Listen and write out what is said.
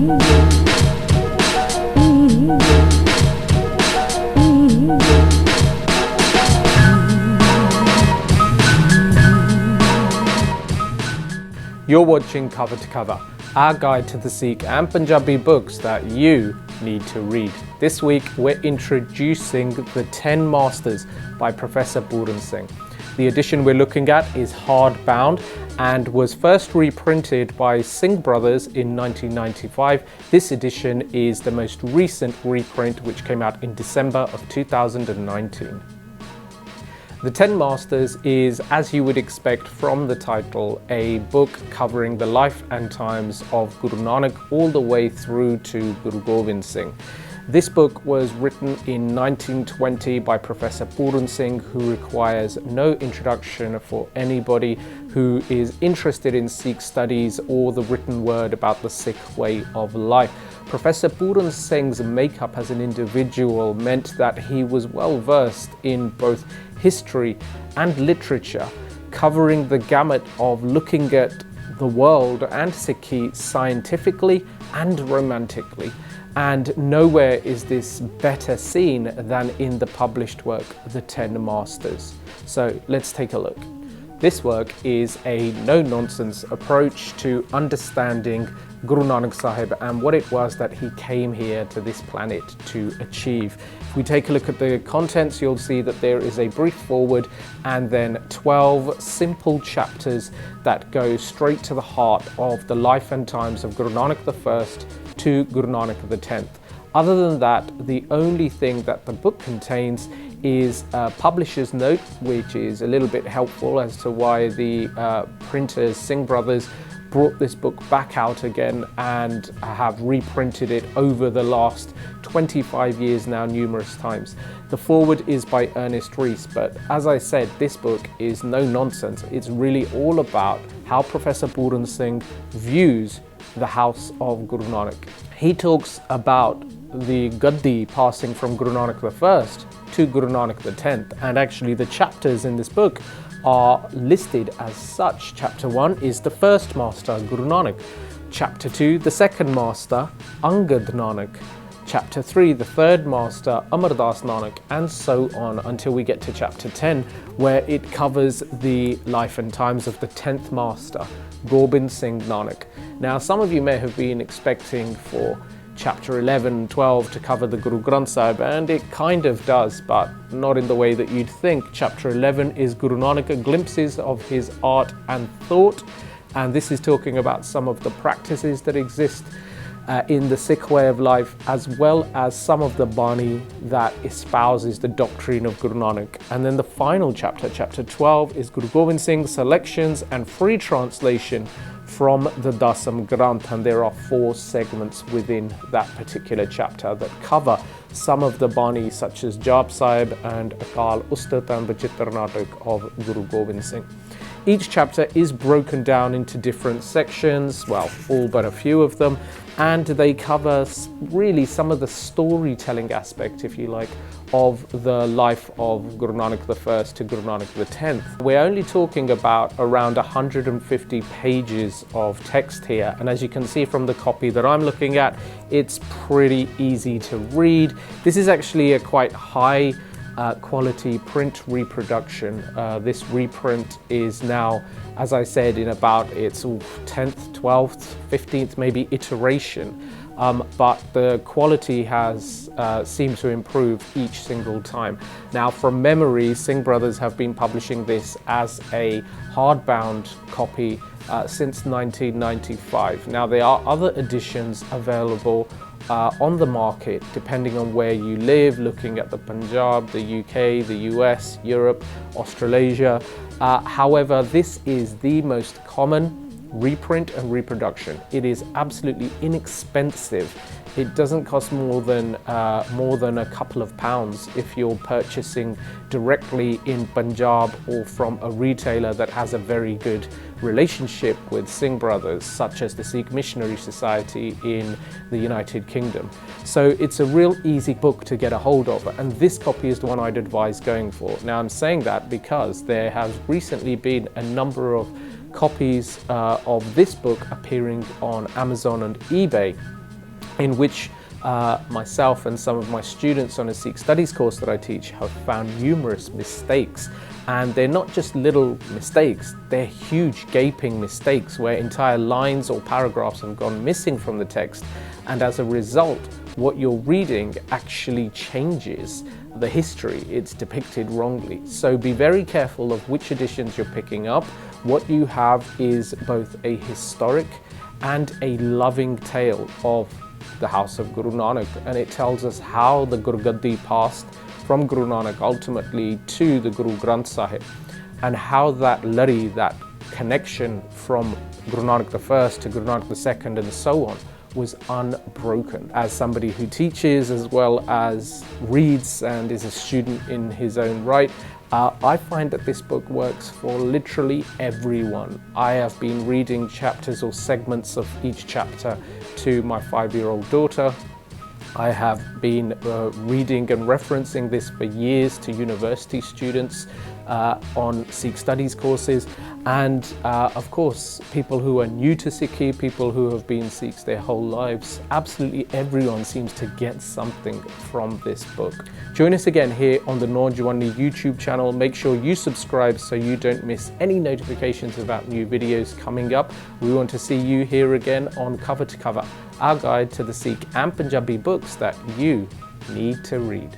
You're watching Cover to Cover, our guide to the Sikh and Punjabi books that you need to read. This week we're introducing The 10 Masters by Professor Puran Singh. The edition we're looking at is hardbound and was first reprinted by Singh Brothers in 1995. This edition is the most recent reprint, which came out in December of 2019. The 10 Masters is, as you would expect from the title, a book covering the life and times of Guru Nanak all the way through to Guru Gobind Singh. This book was written in 1920 by Professor Puran Singh, who requires no introduction for anybody who is interested in Sikh studies or the written word about the Sikh way of life. Professor Puran Singh's makeup as an individual meant that he was well versed in both history and literature, covering the gamut of looking at the world and Sikhi scientifically and romantically. And nowhere is this better seen than in the published work, The 10 Masters. So let's take a look. This work is a no-nonsense approach to understanding Guru Nanak Sahib and what it was that he came here to this planet to achieve. If we take a look at the contents, you'll see that there is a brief foreword and then 12 simple chapters that go straight to the heart of the life and times of Guru Nanak I to Guru Nanak X. Other than that, the only thing that the book contains is a publisher's note, which is a little bit helpful as to why the printers, Singh Brothers, brought this book back out again and have reprinted it over the last 25 years now numerous times. The foreword is by Ernest Rees, but as I said, this book is no nonsense. It's really all about how Professor Puran Singh views the house of Guru Nanak. He talks about the Gaddi passing from Guru Nanak I to Guru Nanak X, and actually the chapters in this book are listed as such. Chapter 1 is the first master, Guru Nanak. Chapter 2, the second master, Angad Nanak. Chapter 3, the third master, Amar Das Nanak, and so on until we get to chapter 10, where it covers the life and times of the 10th master, Gobind Singh Nanak. Now, some of you may have been expecting for chapter 11 and 12 to cover the Guru Granth Sahib, and it kind of does, but not in the way that you'd think. Chapter 11 is Guru Nanak, glimpses of his art and thought, and this is talking about some of the practices that exist in the Sikh way of life, as well as some of the Bani that espouses the doctrine of Guru Nanak. And then the final chapter, chapter 12, is Guru Gobind Singh, selections and free translation from the Dasam Granth, and there are 4 segments within that particular chapter that cover some of the Bani such as Jap Sahib and Akal Ustat and Bachitra Natak of Guru Gobind Singh. Each chapter is broken down into different sections, well, all but a few of them, and they cover really some of the storytelling aspect, if you like, of the life of Guru Nanak I to Guru Nanak X. We're only talking about around 150 pages of text here, and as you can see from the copy that I'm looking at, it's pretty easy to read. This is actually a quite high quality print reproduction. This reprint is now, as I said, in about its 10th, 12th, 15th maybe iteration, but the quality has seemed to improve each single time. Now, from memory, Singh Brothers have been publishing this as a hardbound copy since 1995. Now, there are other editions available on the market depending on where you live, looking at the Punjab, the UK, the US, Europe, Australasia. However, this is the most common reprint and reproduction. It is absolutely inexpensive. It doesn't cost more than a couple of pounds if you're purchasing directly in Punjab or from a retailer that has a very good relationship with Singh Brothers, such as the Sikh Missionary Society in the United Kingdom. So it's a real easy book to get a hold of, and this copy is the one I'd advise going for. Now, I'm saying that because there has recently been a number of copies of this book appearing on Amazon and eBay. in which myself and some of my students on a Sikh studies course that I teach have found numerous mistakes. And they're not just little mistakes, they're huge gaping mistakes where entire lines or paragraphs have gone missing from the text. And as a result, what you're reading actually changes the history. It's depicted wrongly. So be very careful of which editions you're picking up. What you have is both a historic and a loving tale of the house of Guru Nanak, and it tells us how the Guru Gaddi passed from Guru Nanak ultimately to the Guru Granth Sahib, and how that lari, that connection from Guru Nanak I to Guru Nanak II and so on, was unbroken. As somebody who teaches as well as reads and is a student in his own right, I find that this book works for literally everyone. I have been reading chapters or segments of each chapter to my 5-year-old daughter. I have been reading and referencing this for years to university students on Sikh studies courses, and of course people who are new to Sikhi, people who have been Sikhs their whole lives. Absolutely everyone seems to get something from this book. Join us again here on the Naujawani YouTube channel. Make sure you subscribe so you don't miss any notifications about new videos coming up. We want to see you here again on Cover to Cover, our guide to the Sikh and Punjabi books that you need to read.